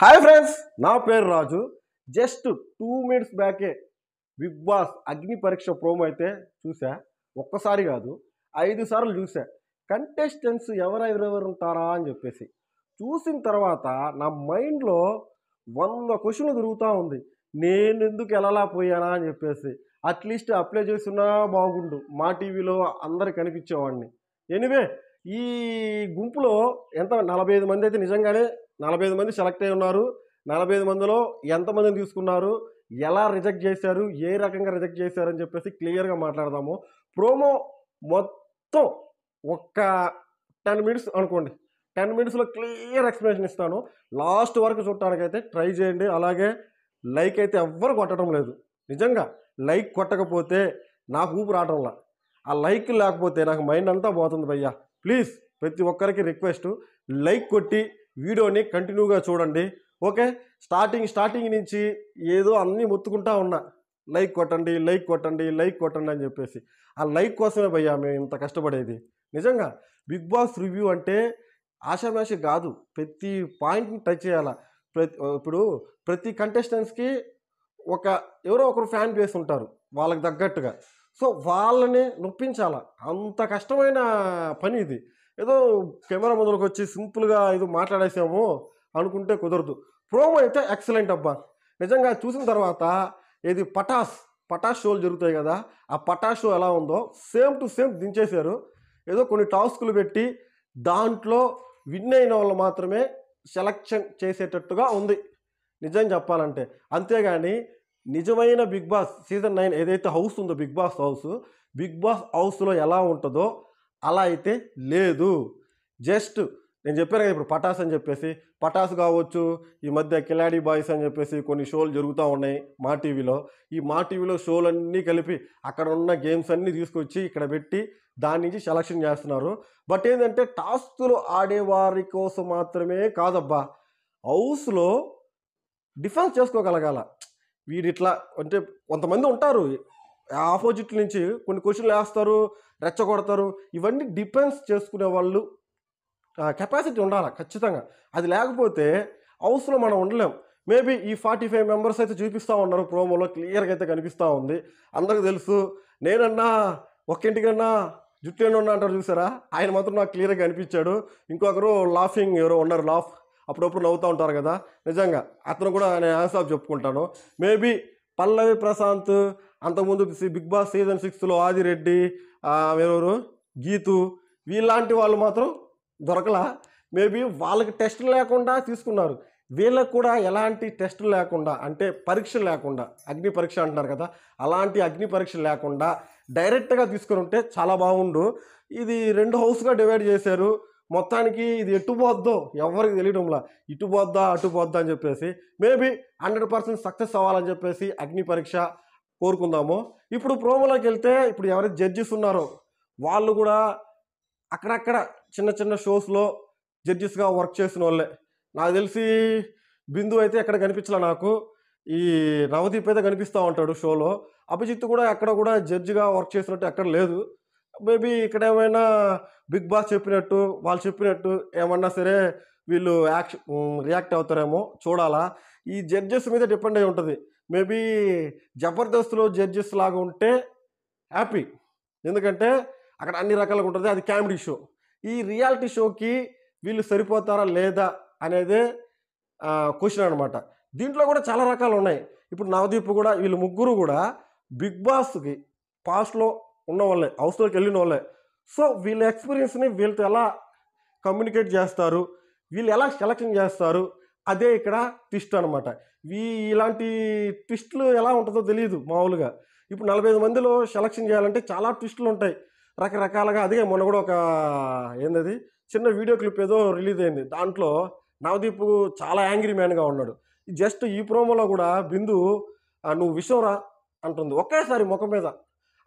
Hi friends, నా పేరు రాజు. Just 2 minutes బ్యాకే big boss అగ్ని పరీక్ష ప్రోమో అయితే చూసా. ఒక్కసారి కాదు, 5 సార్లు చూసా. కంటెస్టెంట్స్ ఎవరెవరెవరు ఉంటారా అని చెప్పేసి చూసిన తర్వాత నా మైండ్లో 100 క్వశ్చన్లు తిరుగుతూ ఉంది. నేను ఎందుకు వెళ్ళలా పోయానా అని చెప్పేసి. అట్లీస్ట్ అప్లై చేస్తున్నా బాగుండు, మా టీవీలో అందరికి కనిపించేవాడిని. ఎనివే, ఈ గుంపులో ఎంత 45 మంది అయితే నిజంగానే 45 మంది సెలెక్ట్ అయి ఉన్నారు. 45 మందిలో ఎంతమందిని తీసుకున్నారు, ఎలా రిజెక్ట్ చేశారు, ఏ రకంగా రిజెక్ట్ చేశారు అని చెప్పేసి క్లియర్గా మాట్లాడదాము. ప్రోమో మొత్తం ఒక్క 10 మినిట్స్ అనుకోండి, 10 మినిట్స్లో క్లియర్ ఎక్స్ప్లెనేషన్ ఇస్తాను. లాస్ట్ వరకు చూడటానికైతే ట్రై చేయండి. అలాగే లైక్ అయితే ఎవ్వరు కొట్టడం లేదు. నిజంగా లైక్ కొట్టకపోతే నాకు ఊపు రావడంలా. ఆ లైక్ లేకపోతే నాకు మైండ్ అంతా పోతుంది భయ్యా. ప్లీజ్ ప్రతి ఒక్కరికి రిక్వెస్ట్, లైక్ కొట్టి వీడియోని కంటిన్యూగా చూడండి. ఓకే, స్టార్టింగ్ నుంచి ఏదో అన్నీ మొత్తుకుంటా ఉన్నా, లైక్ కొట్టండి, లైక్ కొట్టండి, లైక్ కొట్టండి అని చెప్పేసి. ఆ లైక్ కోసమే భయ్యా మేము ఇంత కష్టపడేది. నిజంగా బిగ్ బాస్ రివ్యూ అంటే ఆషామాషి కాదు, ప్రతి పాయింట్ని టచ్ చేయాలా. ఇప్పుడు ప్రతి కంటెస్టెంట్స్కి ఎవరో ఒకరు ఫ్యాన్ బేస్ ఉంటారు వాళ్ళకి తగ్గట్టుగా. సో వాళ్ళని నొప్పించాలా, అంత కష్టమైన పని ఇది. ఏదో కెమెరా ముందుకు వచ్చి సింపుల్గా ఏదో మాట్లాడేసాము అనుకుంటే కుదరదు. ప్రోమో అయితే ఎక్సలెంట్ అబ్బా. నిజంగా చూసిన తర్వాత ఇది పటాస్ షోలు జరుగుతాయి కదా, ఆ పటాస్ షో ఎలా ఉందో సేమ్ టు సేమ్ దించేశారు. ఏదో కొన్ని టాస్కులు పెట్టి దాంట్లో విన్ అయిన వాళ్ళు మాత్రమే సెలక్షన్ చేసేటట్టుగా ఉంది నిజం చెప్పాలంటే. అంతేగాని నిజమైన బిగ్ బాస్ సీజన్ 9 ఏదైతే హౌస్ ఉందో, బిగ్ బాస్ హౌస్లో ఎలా ఉంటుందో అలా అయితే లేదు. జస్ట్ నేను చెప్పాను కదా ఇప్పుడు పటాస్ అని చెప్పేసి, పటాస్ కావచ్చు, ఈ మధ్య కిలాడి బాయ్స్ అని చెప్పేసి కొన్ని షోలు జరుగుతూ ఉన్నాయి మా టీవీలో. ఈ మా టీవీలో షోలన్నీ కలిపి అక్కడ ఉన్న గేమ్స్ అన్నీ తీసుకొచ్చి ఇక్కడ పెట్టి దాని నుంచి సెలక్షన్ చేస్తున్నారు. బట్ ఏంటంటే టాస్కులు ఆడేవారి కోసం మాత్రమే కాదబ్బా, హౌస్లో డిఫెన్స్ చేసుకోగలగాల. వీడిట్లా అంటే కొంతమంది ఉంటారు ఆపోజిట్ నుంచి కొన్ని క్వశ్చన్లు వేస్తారు, రెచ్చగొడతారు. ఇవన్నీ డిఫెన్స్ చేసుకునే వాళ్ళు కెపాసిటీ ఉండాలి ఖచ్చితంగా. అది లేకపోతే హౌస్లో మనం ఉండలేం. మేబీ ఈ 45 మెంబర్స్ అయితే చూపిస్తూ ఉన్నారు ప్రోమోలో, క్లియర్గా అయితే కనిపిస్తూ ఉంది. అందరికి తెలుసు. నేనన్నా ఒక్కింటికన్నా జుట్టేనా అంటారు చూసారా, ఆయన మాత్రం నాకు క్లియర్గా కనిపించాడు. ఇంకొకరు లాఫింగ్ ఎవరో ఉన్నారు, అప్పుడప్పుడు నవ్వుతూ ఉంటారు కదా, నిజంగా అతను కూడా నేను ఆన్సర్ చెప్పుకుంటాను. మేబీ పల్లవి ప్రశాంత్, అంతకుముందు బిగ్ బాస్ సీజన్ 6లో ఆదిరెడ్డి, ఎవరెవరు గీతు, వీళ్ళలాంటి వాళ్ళు మాత్రం దొరకలా. మేబీ వాళ్ళకి టెస్టులు లేకుండా తీసుకున్నారు. వీళ్ళకు కూడా ఎలాంటి టెస్టులు లేకుండా, అంటే పరీక్షలు లేకుండా, అగ్ని పరీక్ష అంటున్నారు కదా, అలాంటి అగ్ని పరీక్షలు లేకుండా డైరెక్ట్గా తీసుకుని ఉంటే చాలా బాగుండు. ఇది 2 హౌస్గా డివైడ్ చేశారు. మొత్తానికి ఇది ఎటు పోద్దో ఎవరికి తెలియడంలా, ఇటు పోద్దా అటు పోద్దా అని చెప్పేసి. మేబీ 100% సక్సెస్ అవ్వాలని చెప్పేసి అగ్ని పరీక్ష కోరుకుందాము. ఇప్పుడు ప్రోమోలోకి వెళ్తే, ఇప్పుడు ఎవరైతే జడ్జిస్ ఉన్నారో వాళ్ళు కూడా అక్కడక్కడ చిన్న షోస్లో జడ్జిస్గా వర్క్ చేసిన వాళ్ళే. నాకు తెలిసి బిందు అయితే ఎక్కడ కనిపించలే నాకు. ఈ నవదీప్ అయితే కనిపిస్తూ ఉంటాడు షోలో. అభిజిత్ కూడా ఎక్కడ కూడా జడ్జిగా వర్క్ చేసినట్టు ఎక్కడ లేదు. మేబీ ఇక్కడ ఏమైనా బిగ్ బాస్ చెప్పినట్టు, వాళ్ళు చెప్పినట్టు ఏమన్నా సరే వీళ్ళు రియాక్ట్ అవుతారేమో, చూడాలా. ఈ జడ్జెస్ మీద డిపెండ్ అయి ఉంటుంది. మేబీ జబర్దస్త్లో జడ్జెస్ లాగా ఉంటే హ్యాపీ, ఎందుకంటే అక్కడ అన్ని రకాలుగా ఉంటుంది, అది కామెడీ షో. ఈ రియాలిటీ షోకి వీళ్ళు సరిపోతారా లేదా అనేదే క్వశ్చన్ అనమాట. దీంట్లో కూడా చాలా రకాలు ఉన్నాయి. ఇప్పుడు నవదీప్ కూడా, వీళ్ళు ముగ్గురు కూడా బిగ్ బాస్కి పాస్ట్లో ఉన్న వాళ్ళే, హౌస్లోకి వెళ్ళిన వాళ్ళే. సో వీళ్ళ ఎక్స్పీరియన్స్ని వీళ్ళతో ఎలా కమ్యూనికేట్ చేస్తారు, వీళ్ళు ఎలా సెలక్షన్ చేస్తారు, అదే ఇక్కడ ట్విస్ట్ అనమాట. ఇలాంటి ట్విస్టులు ఎలా ఉంటుందో తెలియదు మామూలుగా. ఇప్పుడు 45 మందిలో సెలక్షన్ చేయాలంటే చాలా ట్విస్టులు ఉంటాయి రకరకాలుగా. అదే మొన్న కూడా ఒక ఏందది చిన్న వీడియో క్లిప్ ఏదో రిలీజ్ అయింది, దాంట్లో నవదీప్ చాలా యాంగ్రీ మ్యాన్గా ఉన్నాడు. జస్ట్ ఈ ప్రోమోలో కూడా బిందు నువ్వు విషంరా అంటుంది ఒకేసారి ముఖం మీద,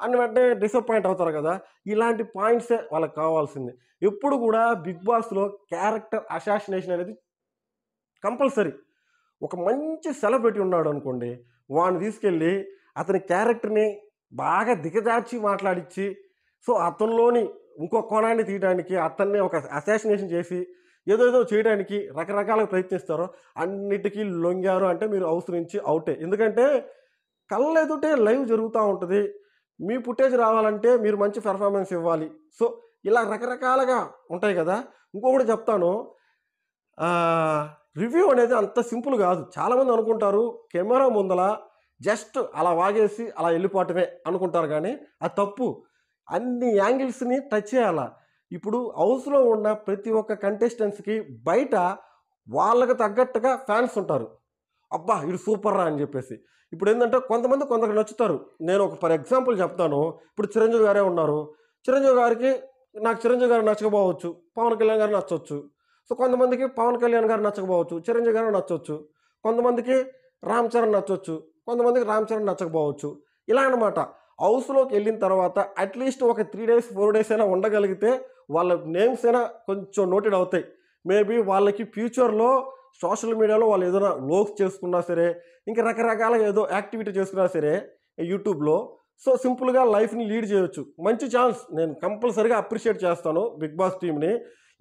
అని వెంటనే డిసప్పాయింట్ అవుతారు కదా. ఇలాంటి పాయింట్సే వాళ్ళకి కావాల్సింది. ఎప్పుడు కూడా బిగ్ బాస్లో క్యారెక్టర్ అసాసినేషన్ అనేది కంపల్సరీ. ఒక మంచి సెలబ్రిటీ ఉన్నాడు అనుకోండి, వాడిని తీసుకెళ్ళి అతని క్యారెక్టర్ని బాగా దిగజార్చి మాట్లాడించి, సో అతనిలోని ఇంకో కోణాన్ని తీయడానికి అతన్ని ఒక అసాసినేషన్ చేసి ఏదేదో చేయడానికి రకరకాలుగా ప్రయత్నిస్తారో అన్నిటికీ లొంగారు అంటే మీరు హౌస్ నుంచి అవుటే. ఎందుకంటే కళ్ళెదుటే లైవ్ జరుగుతూ ఉంటుంది. మీ ఫుటేజ్ రావాలంటే మీరు మంచి పెర్ఫార్మెన్స్ ఇవ్వాలి. సో ఇలా రకరకాలుగా ఉంటాయి కదా. ఇంకొకటి చెప్తాను, రివ్యూ అనేది అంత సింపుల్ కాదు. చాలామంది అనుకుంటారు కెమెరా ముందల జస్ట్ అలా వాగేసి అలా వెళ్ళిపోవటమే అనుకుంటారు, కానీ అది తప్పు. అన్ని యాంగిల్స్ని టచ్ చేయాల. ఇప్పుడు హౌస్లో ఉన్న ప్రతి ఒక్క కంటెస్టెంట్స్కి బయట వాళ్ళకి తగ్గట్టుగా ఫ్యాన్స్ ఉంటారు. అబ్బా ఇది సూపర్ రా అని చెప్పేసి. ఇప్పుడు ఏంటంటే కొంతమంది కొందరికి నచ్చుతారు. నేను ఒక ఫర్ ఎగ్జాంపుల్ చెప్తాను. ఇప్పుడు చిరంజీవి గారే ఉన్నారు. చిరంజీవి గారికి నాకు చిరంజీవి గారు నచ్చకపోవచ్చు, పవన్ కళ్యాణ్ గారు నచ్చవచ్చు. సో కొంతమందికి పవన్ కళ్యాణ్ గారు నచ్చకపోవచ్చు, చిరంజీవి గారు నచ్చవచ్చు. కొంతమందికి రామ్ చరణ్ నచ్చవచ్చు, కొంతమందికి రామ్ చరణ్ నచ్చకపోవచ్చు. ఇలా అనమాట. హౌస్లోకి వెళ్ళిన తర్వాత అట్లీస్ట్ ఒక 3 days 4 days అయినా ఉండగలిగితే వాళ్ళ నేమ్స్ అయినా కొంచెం నోటెడ్ అవుతాయి. మేబీ వాళ్ళకి ఫ్యూచర్లో సోషల్ మీడియాలో వాళ్ళు ఏదైనా లోక్స్ చేసుకున్నా సరే, ఇంకా రకరకాల ఏదో యాక్టివిటీ చేసుకున్నా సరే యూట్యూబ్లో, సో సింపుల్గా లైఫ్ని లీడ్ చేయొచ్చు. మంచి ఛాన్స్. నేను కంపల్సరీగా అప్రిషియేట్ చేస్తాను బిగ్ బాస్ టీమ్ని.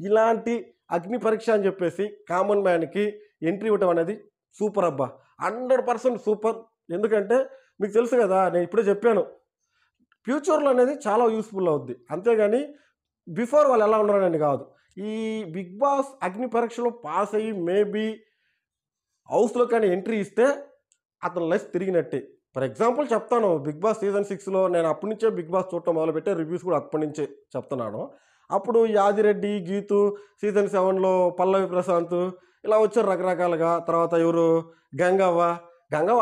ఇలాంటి అగ్ని పరీక్ష అని చెప్పేసి కామన్ మ్యాన్కి ఎంట్రీ ఇవ్వటం అనేది సూపర్ అబ్బా, 100% సూపర్. ఎందుకంటే మీకు తెలుసు కదా, నేను ఇప్పుడే చెప్పాను, ఫ్యూచర్లో అనేది చాలా యూస్ఫుల్ అవుద్ది. అంతేగాని బిఫోర్ వాళ్ళు ఎలా ఉన్నారని కాదు. ఈ బిగ్ బాస్ అగ్ని పరీక్షలో పాస్ అయ్యి మేబీ హౌస్లో కానీ ఎంట్రీ ఇస్తే అతను లైఫ్ తిరిగినట్టే. ఫర్ ఎగ్జాంపుల్ చెప్తాను, బిగ్ బాస్ సీజన్ 6లో నేను అప్పటి నుంచే బిగ్ బాస్ చూడటం మొదలుపెట్టే, రివ్యూస్ కూడా అప్పటి నుంచే చెప్తున్నాను. అప్పుడు యాదిరెడ్డి, గీతు, సీజన్ 7లో పల్లవి ప్రశాంత్ ఇలా వచ్చారు రకరకాలుగా. తర్వాత ఎవరు గంగవ్వ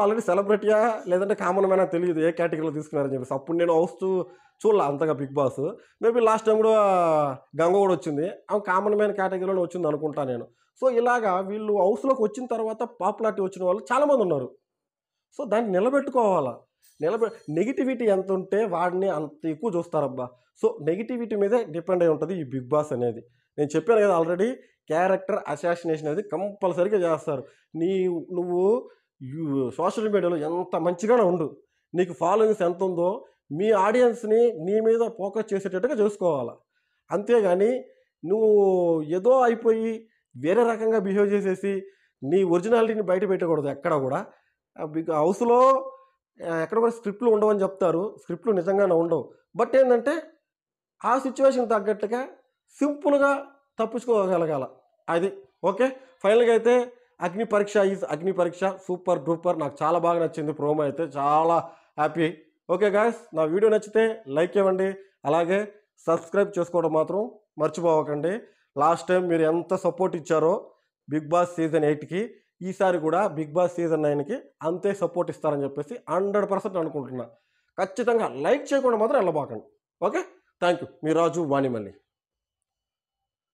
ఆల్రెడీ సెలబ్రిటీయా లేదంటే కామన్ మ్యానా తెలియదు ఏ కేటగిరీలో తీసుకున్నారని చెప్పేసి. అప్పుడు నేను హౌస్ చూడలే అంతగా Bigg Boss. Maybe last time కూడా గంగ కూడా వచ్చింది, ఆమె కామన్ మ్యాన్ కేటగిరీలోనే వచ్చింది అనుకుంటా నేను. సో ఇలాగా వీళ్ళు హౌస్లోకి వచ్చిన తర్వాత పాపులారిటీ వచ్చిన వాళ్ళు చాలామంది ఉన్నారు. సో దాన్ని నిలబెట్టుకోవాలా. నెగిటివిటీ ఎంత ఉంటే వాడిని అంత ఎక్కువ చూస్తారబ్బా. సో నెగిటివిటీ మీదే డిపెండ్ అయి ఉంటుంది ఈ బిగ్ బాస్ అనేది. నేను చెప్పాను కదా ఆల్రెడీ, క్యారెక్టర్ అసాసినేషన్ అనేది కంపల్సరీగా చేస్తారు. నువ్వు సోషల్ మీడియాలో ఎంత మంచిగానే ఉండు, నీకు ఫాలోయింగ్స్ ఎంత ఉందో మీ ఆడియన్స్ని నీ మీద ఫోకస్ చేసేటట్టుగా చేసుకోవాలి. అంతేగాని నువ్వు ఏదో అయిపోయి వేరే రకంగా బిహేవ్ చేసేసి నీ ఒరిజినాలిటీని బయట పెట్టకూడదు ఎక్కడ కూడా. బిగ్ హౌస్లో ఎక్కడ కూడా స్క్రిప్ట్లు ఉండవని చెప్తారు, స్క్రిప్ట్లు నిజంగానే ఉండవు. బట్ ఏంటంటే ఆ సిచ్యువేషన్ తగ్గట్టుగా సింపుల్గా తప్పించుకోగలగాల అది. ఓకే, ఫైనల్గా అయితే అగ్ని పరీక్ష సూపర్ డూపర్. నాకు చాలా బాగా నచ్చింది ప్రోమో అయితే, చాలా హ్యాపీ. ఓకే గాయ్స్, నా వీడియో నచ్చితే లైక్ ఇవ్వండి, అలాగే సబ్స్క్రైబ్ చేసుకోవడం మాత్రం మర్చిపోవకండి. లాస్ట్ టైం మీరు ఎంత సపోర్ట్ ఇచ్చారో బిగ్ బాస్ సీజన్ 8కి, ఈసారి కూడా బిగ్ బాస్ సీజన్ 9కి అంతే సపోర్ట్ ఇస్తారని చెప్పేసి 100% అనుకుంటున్నా. ఖచ్చితంగా లైక్ చేయకుండా మాత్రం వెళ్ళబాకండి. Okay, thank you. మీ రాజు వాణిమల్లి.